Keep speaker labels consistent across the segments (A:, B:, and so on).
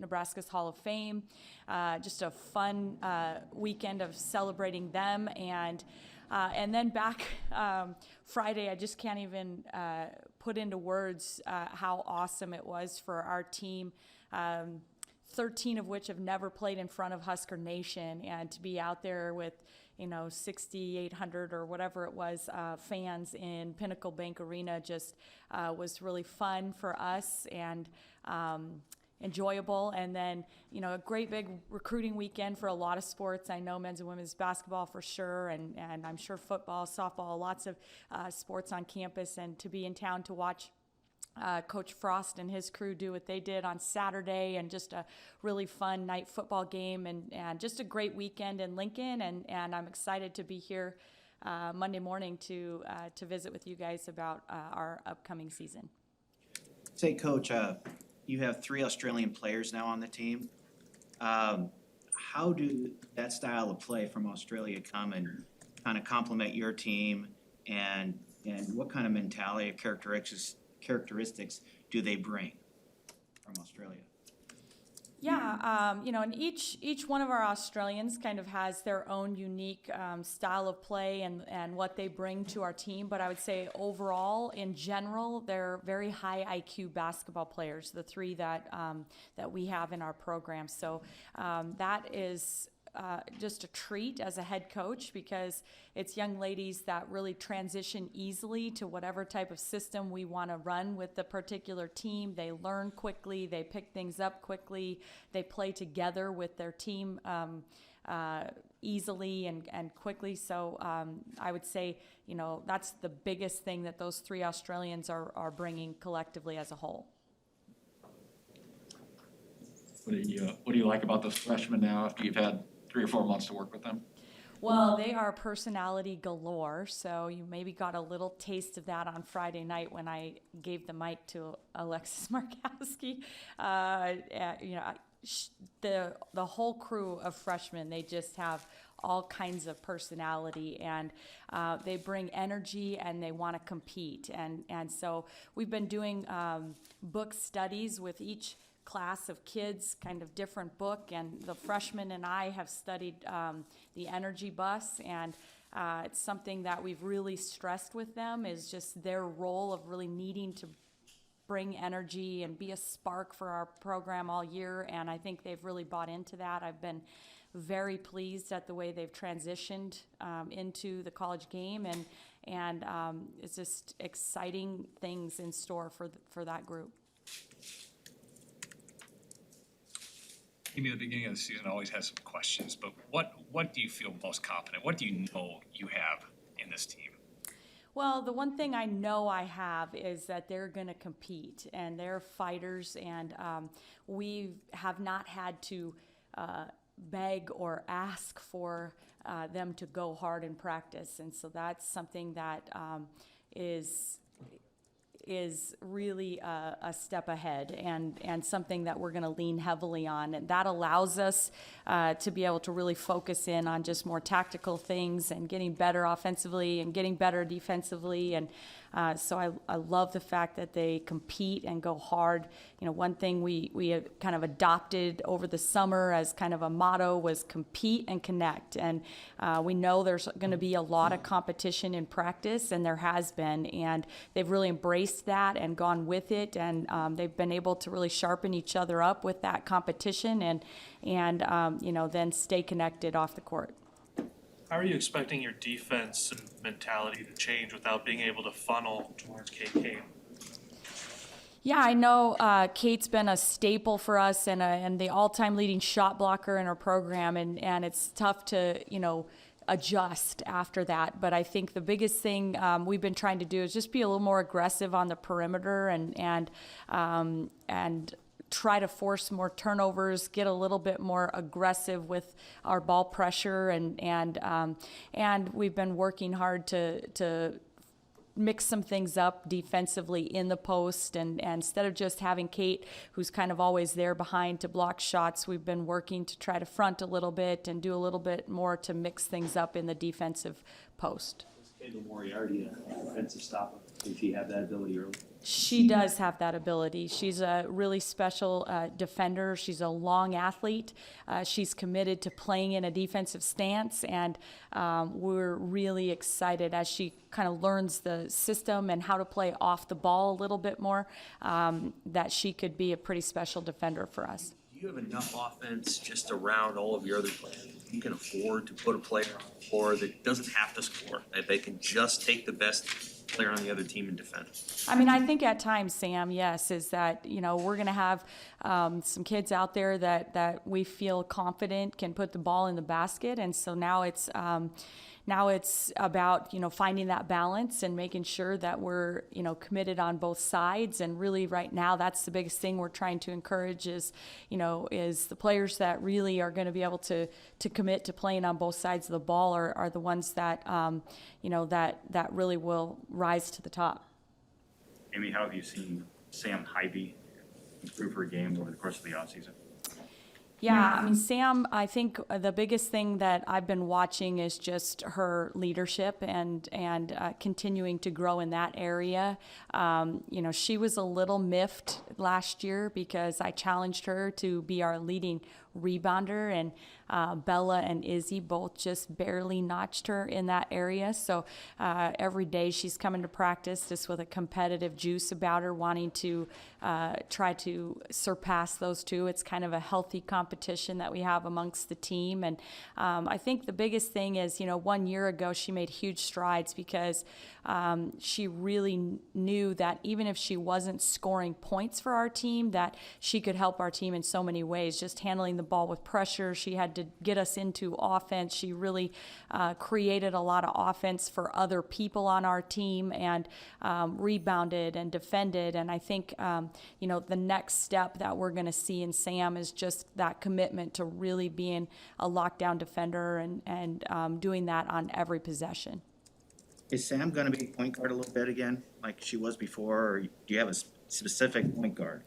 A: Nebraska's Hall of Fame. Just a fun weekend of celebrating them, and then back Friday, I just can't even put into words how awesome it was for our team. 13 of which have never played in front of Husker Nation, and to be out there with 6,800 or whatever it was fans in Pinnacle Bank Arena just was really fun for us and enjoyable. And then a great big recruiting weekend for a lot of sports. I know men's and women's basketball for sure, and I'm sure football, softball, lots of sports on campus, and to be in town to watch Coach Frost and his crew do what they did on Saturday, and just a really fun night football game, and just a great weekend in Lincoln, and I'm excited to be here Monday morning to visit with you guys about our upcoming season.
B: Say, Coach, you have 3 Australian players now on the team. How do that style of play from Australia come and kind of complement your team, and what kind of mentality or characteristics do they bring from Australia?
A: Yeah, and each one of our Australians kind of has their own unique style of play and what they bring to our team. But I would say overall, in general, they're very high IQ basketball players, the 3 that we have in our program. So that is just a treat as a head coach, because it's young ladies that really transition easily to whatever type of system we want to run with the particular team. They learn quickly, they pick things up quickly, they play together with their team easily and quickly. So I would say, that's the biggest thing that those 3 Australians are bringing collectively as a whole.
C: What do you like about those freshmen now after you've had 3 or 4 months to work with them?
A: Well, they are personality galore, so you maybe got a little taste of that on Friday night when I gave the mic to Alexis Markowski. The whole crew of freshmen, they just have all kinds of personality, and they bring energy, and they want to compete. And so we've been doing book studies with each class of kids, kind of different book, and the freshmen and I have studied the energy bus, and it's something that we've really stressed with them, is just their role of really needing to bring energy and be a spark for our program all year, and I think they've really bought into that. I've been very pleased at the way they've transitioned into the college game, and it's just exciting things in store for that group.
D: Amy, at the beginning of the season always has some questions, but what do you feel most confident? What do you know you have in this team?
A: Well, the one thing I know I have is that they're going to compete, and they're fighters, and we have not had to beg or ask for them to go hard in practice, and so that's something that is really a step ahead, and something that we're going to lean heavily on, and that allows us to be able to really focus in on just more tactical things and getting better offensively and getting better defensively. And so I love the fact that they compete and go hard. One thing we kind of adopted over the summer as kind of a motto was compete and connect, and we know there's going to be a lot of competition in practice, and there has been, and they've really embraced that and gone with it, and they've been able to really sharpen each other up with that competition, and then stay connected off the court.
E: How are you expecting your defense and mentality to change without being able to funnel towards KK?
A: Yeah, I know Kate's been a staple for us, and the all-time leading shot blocker in our program, and it's tough to adjust after that. But I think the biggest thing we've been trying to do is just be a little more aggressive on the perimeter, and try to force more turnovers, get a little bit more aggressive with our ball pressure, and we've been working hard to mix some things up defensively in the post, and instead of just having Kate, who's kind of always there behind to block shots, we've been working to try to front a little bit and do a little bit more to mix things up in the defensive post.
F: Caleb Moriarty, a defensive stopper? Does she have that ability early?
A: She does have that ability. She's a really special defender. She's a long athlete. She's committed to playing in a defensive stance, and we're really excited as she kind of learns the system and how to play off the ball a little bit more, that she could be a pretty special defender for us.
G: Do you have enough offense just around all of your other players? You can afford to put a player on the floor that doesn't have to score, that they can just take the best player on the other team and defend.
A: I mean, I think at times, Sam, yes, is that, we're going to have some kids out there that we feel confident can put the ball in the basket. And so now it's about, finding that balance and making sure that we're, committed on both sides. And really right now, that's the biggest thing we're trying to encourage is the players that really are going to be able to commit to playing on both sides of the ball are the ones that, that really will rise to the top.
H: Amy, how have you seen Sam Hybe improve her game over the course of the offseason?
A: Yeah, I mean, Sam, I think the biggest thing that I've been watching is just her leadership and continuing to grow in that area. She was a little miffed last year because I challenged her to be our leading rebounder, and Bella and Izzy both just barely notched her in that area. So every day she's coming to practice just with a competitive juice about her, wanting to try to surpass those two. It's kind of a healthy competition that we have amongst the team. And I think the biggest thing is, 1 year ago she made huge strides because she really knew that even if she wasn't scoring points for our team, that she could help our team in so many ways, just handling the ball with pressure. She had to get us into offense. She really created a lot of offense for other people on our team and rebounded and defended. And I think, the next step that we're going to see in Sam is just that commitment to really being a lockdown defender and doing that on every possession.
B: Is Sam going to be point guard a little bit again, like she was before, or do you have a specific point guard?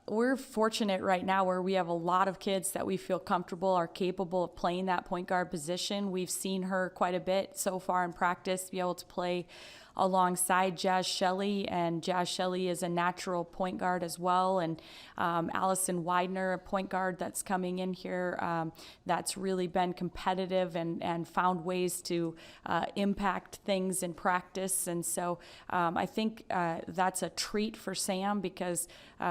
A: We're fortunate right now where we have a lot of kids that we feel comfortable are capable of playing that point guard position. We've seen her quite a bit so far in practice be able to play alongside Jazz Shelley, and Jazz Shelley is a natural point guard as well. And Allison Widener, a point guard that's coming in here, that's really been competitive and found ways to impact things in practice. And so I think that's a treat for Sam because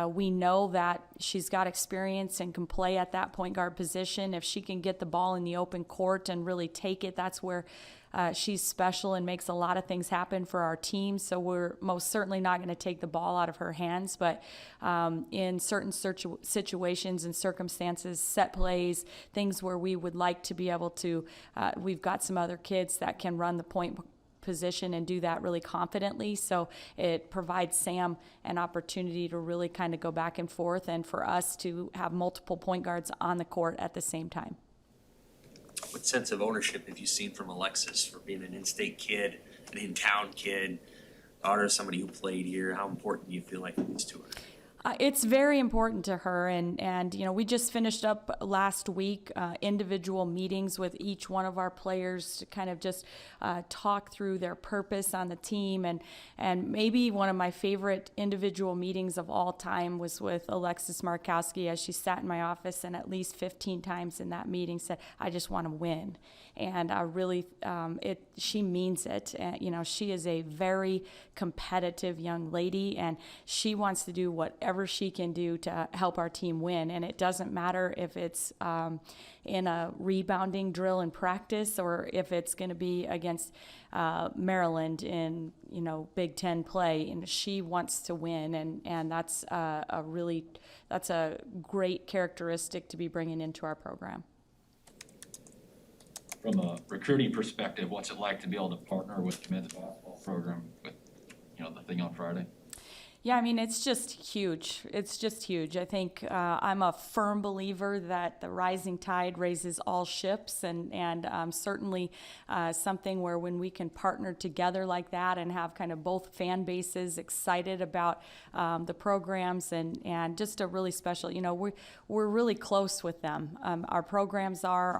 A: we know that she's got experience and can play at that point guard position. If she can get the ball in the open court and really take it, that's where she's special and makes a lot of things happen for our team. So we're most certainly not going to take the ball out of her hands. But in certain situations and circumstances, set plays, things where we would like to be able to, we've got some other kids that can run the point position and do that really confidently. So it provides Sam an opportunity to really kind of go back and forth and for us to have multiple point guards on the court at the same time.
G: What sense of ownership have you seen from Alexis for being an in-state kid, an in-town kid, daughter of somebody who played here? How important do you feel like it is to her?
A: It's very important to her, and we just finished up last week individual meetings with each one of our players to kind of just talk through their purpose on the team, and maybe one of my favorite individual meetings of all time was with Alexis Markowski as she sat in my office and at least 15 times in that meeting said, "I just want to win." And I really, she means it. She is a very competitive young lady, and she wants to do whatever she can do to help our team win. And it doesn't matter if it's in a rebounding drill in practice or if it's going to be against Maryland in, Big Ten play. And she wants to win, and that's that's a great characteristic to be bringing into our program.
C: From a recruiting perspective, what's it like to be able to partner with the men's basketball program with, the thing on Friday?
A: Yeah, I mean, it's just huge. It's just huge. I think I'm a firm believer that the rising tide raises all ships, and certainly something where when we can partner together like that and have kind of both fan bases excited about the programs and just a really special, we're really close with them. Our programs are,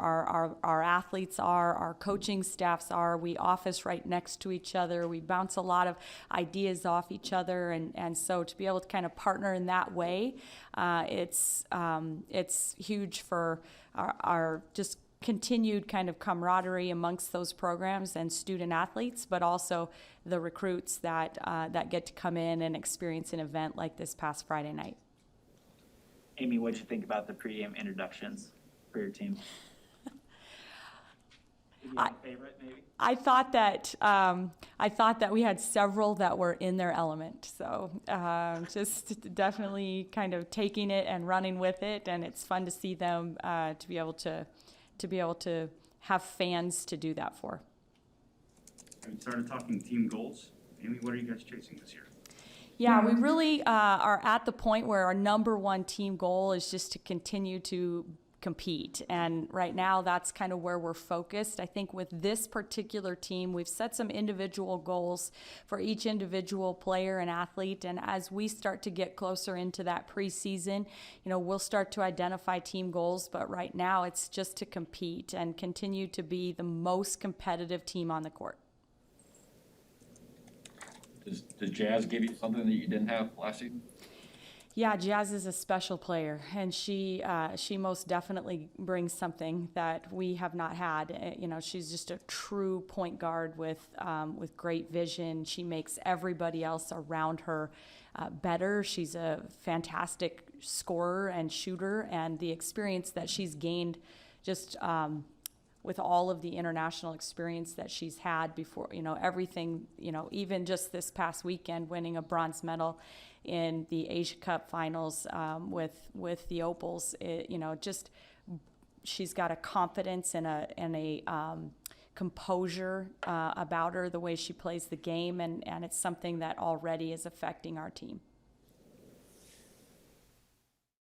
A: our athletes are, our coaching staffs are. We office right next to each other. We bounce a lot of ideas off each other, and so to be able to kind of partner in that way, it's huge for our just continued kind of camaraderie amongst those programs and student athletes, but also the recruits that get to come in and experience an event like this past Friday night.
F: Amy, what'd you think about the pregame introductions for your team? Did you have a favorite, maybe?
A: I thought that we had several that were in their element. So just definitely kind of taking it and running with it, and it's fun to see them to be able to have fans to do that for.
H: Have you started talking team goals? Amy, what are you guys chasing this year?
A: Yeah, we really are at the point where our number one team goal is just to continue to compete. And right now, that's kind of where we're focused. I think with this particular team, we've set some individual goals for each individual player and athlete. And as we start to get closer into that preseason, we'll start to identify team goals. But right now, it's just to compete and continue to be the most competitive team on the court.
C: Does Jazz give you something that you didn't have last season?
A: Yeah, Jazz is a special player, and she most definitely brings something that we have not had. She's just a true point guard with great vision. She makes everybody else around her better. She's a fantastic scorer and shooter, and the experience that she's gained just with all of the international experience that she's had before, everything, even just this past weekend, winning a bronze medal in the Asia Cup finals with the Opals, she's got a confidence and a composure about her, the way she plays the game, and it's something that already is affecting our team.